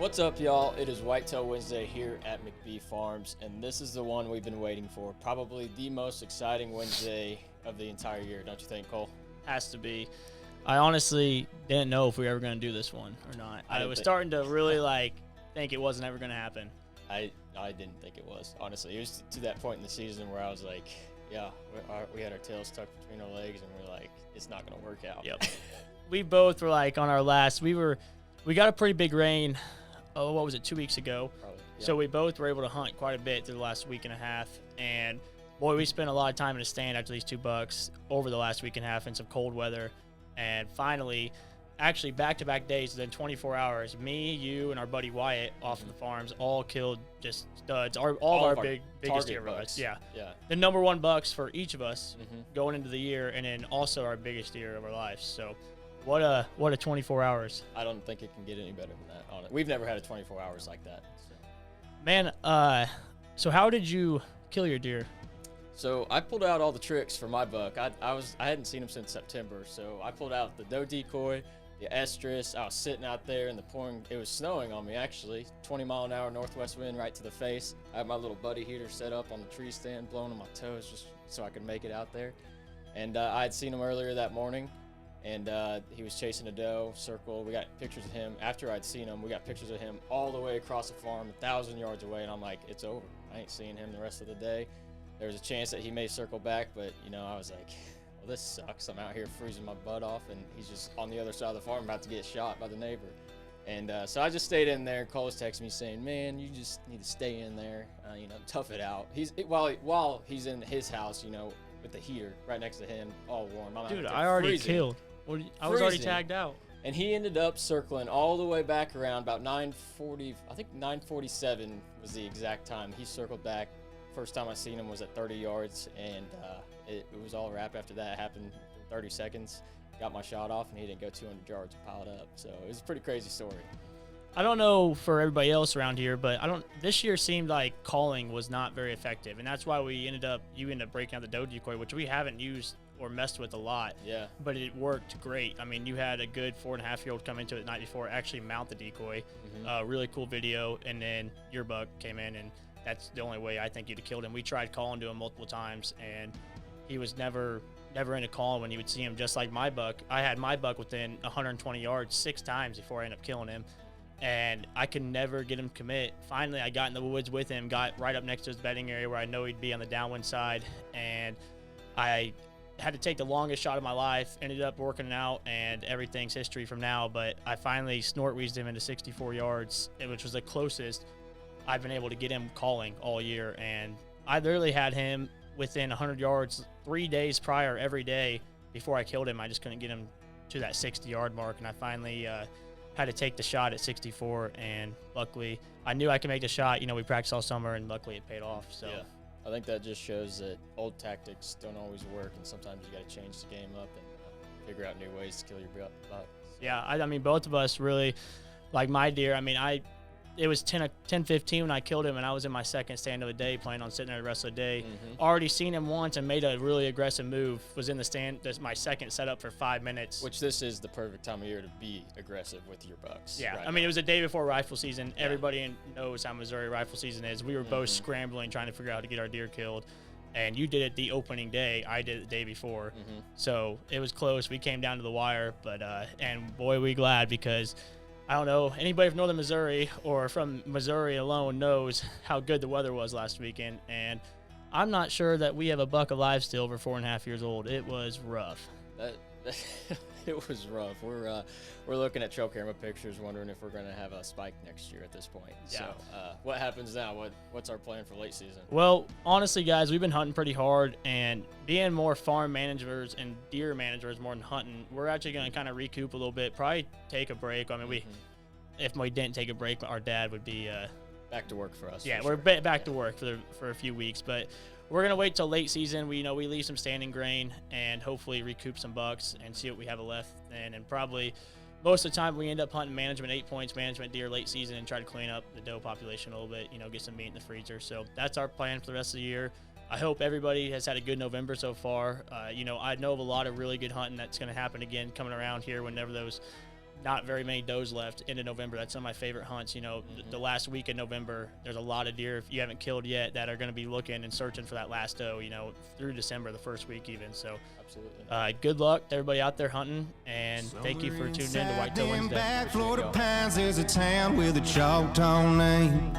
What's up, y'all? It is Whitetail Wednesday here at McBee Farms, and this is the one we've been waiting for. Probably the most exciting Wednesday of the entire year, don't you think, Cole? Has to be. I honestly didn't know if we were ever going to do this one or not. I was starting to really think it wasn't ever going to happen. I didn't think it was, honestly. It was to that point in the season where I was like, yeah, we had our tails tucked between our legs, and we're like, it's not going to work out. Yep. We both were like on our last. We got a pretty big rain. Oh, what was it, 2 weeks ago? Probably, yeah. So we both were able to hunt quite a bit through the last week and a half. And, boy, we spent a lot of time in the stand after these 2 bucks over the last week and a half in some cold weather. And finally, actually back-to-back days within 24 hours, me, you, and our buddy Wyatt off of the farms all killed just studs. All of our biggest deer bucks. Yeah. The number 1 bucks for each of us going into the year, and then also our biggest deer of our lives. So what a 24 hours. I don't think it can get any better than that. We've never had a 24 hours like that. So. Man, so how did you kill your deer? So I pulled out all the tricks for my buck. I hadn't seen him since September, so I pulled out the doe decoy, the estrus. I was sitting out there in the pouring. It was snowing on me, actually. 20-mile-an-hour northwest wind right to the face. I had my little buddy heater set up on the tree stand, blowing on my toes just so I could make it out there. And I had seen him earlier that morning, and he was chasing a doe, circle. We got pictures of him. After I'd seen him, we got pictures of him all the way across the farm, 1,000 yards away, and I'm like, it's over. I ain't seeing him the rest of the day. There was a chance that he may circle back, but, I was like, well, this sucks. I'm out here freezing my butt off, and he's just on the other side of the farm about to get shot by the neighbor. And so I just stayed in there. Cole was texting me saying, man, you just need to stay in there, tough it out. While he's in his house, with the heater right next to him, all warm. Dude, I already killed. I was already tagged out. And he ended up circling all the way back around about 9:40. I think 9:47 was the exact time. He circled back. First time I seen him was at 30 yards, and it was all wrap after that. It happened in 30 seconds. Got my shot off, and he didn't go 200 yards and piled up. So it was a pretty crazy story. I don't know for everybody else around here, but this year seemed like calling was not very effective, and that's why you ended up breaking out the doe decoy, which we haven't used or messed with a lot. Yeah. But it worked great. I mean, you had a good 4.5-year-old come into it the night before, actually mount the decoy. Really cool video, and then your buck came in, and that's the only way I think you'd have killed him. We tried calling to him multiple times, and he was never into calling when you would see him. Just like my buck, I had my buck within 120 yards 6 times before I ended up killing him, and I could never get him to commit. Finally, I got in the woods with him, got right up next to his bedding area where I know he'd be on the downwind side, and I had to take the longest shot of my life, ended up working it out, and everything's history from now. But I finally snort wheezed him into 64 yards, which was the closest I've been able to get him calling all year. And I literally had him within 100 yards 3 days prior every day before I killed him. I just couldn't get him to that 60-yard mark, and I finally had to take the shot at 64, and luckily I knew I could make the shot. We practiced all summer, and luckily it paid off. So. Yeah. I think that just shows that old tactics don't always work, and sometimes you got to change the game up and figure out new ways to kill your buck. Yeah, I mean, both of us really, like my deer, I mean, it was 10:15 when I killed him, and I was in my second stand of the day, planning on sitting there the rest of the day. Already seen him once and made a really aggressive move. Was in the stand. That's my second setup for 5 minutes. Which this is the perfect time of year to be aggressive with your bucks. Yeah, I mean, it was a day before rifle season. Yeah. Everybody knows how Missouri rifle season is. We were both scrambling, trying to figure out how to get our deer killed. And you did it the opening day. I did it the day before. So it was close. We came down to the wire, but and boy, we glad, because I don't know, anybody from northern Missouri or from Missouri alone knows how good the weather was last weekend, and I'm not sure that we have a buck alive still over 4.5 years old. It was rough. It was rough. We're looking at trail camera pictures, wondering if we're going to have a spike next year at this point. Yeah. So what happens now? What's our plan for late season? Well, honestly, guys, we've been hunting pretty hard, and being more farm managers and deer managers more than hunting, we're actually going to kind of recoup a little bit, probably take a break. I mean, if we didn't take a break, our dad would be back to work for us. Yeah, we're back to work for a few weeks, but we're going to wait till late season. We leave some standing grain and hopefully recoup some bucks and see what we have left then. And probably most of the time we end up hunting management 8 points, management deer late season, and try to clean up the doe population a little bit, get some meat in the freezer. So that's our plan for the rest of the year. I hope everybody has had a good November so far. I know of a lot of really good hunting that's going to happen again coming around here whenever those not very many does left into November. That's some of my favorite hunts. You know, the last week in November, there's a lot of deer if you haven't killed yet that are going to be looking and searching for that last doe, you know, through December, the first week even. So absolutely. Good luck to everybody out there hunting, and thank you for tuning in to Whitetail Wednesday. Florida Pines, there's a town with a Choctaw name.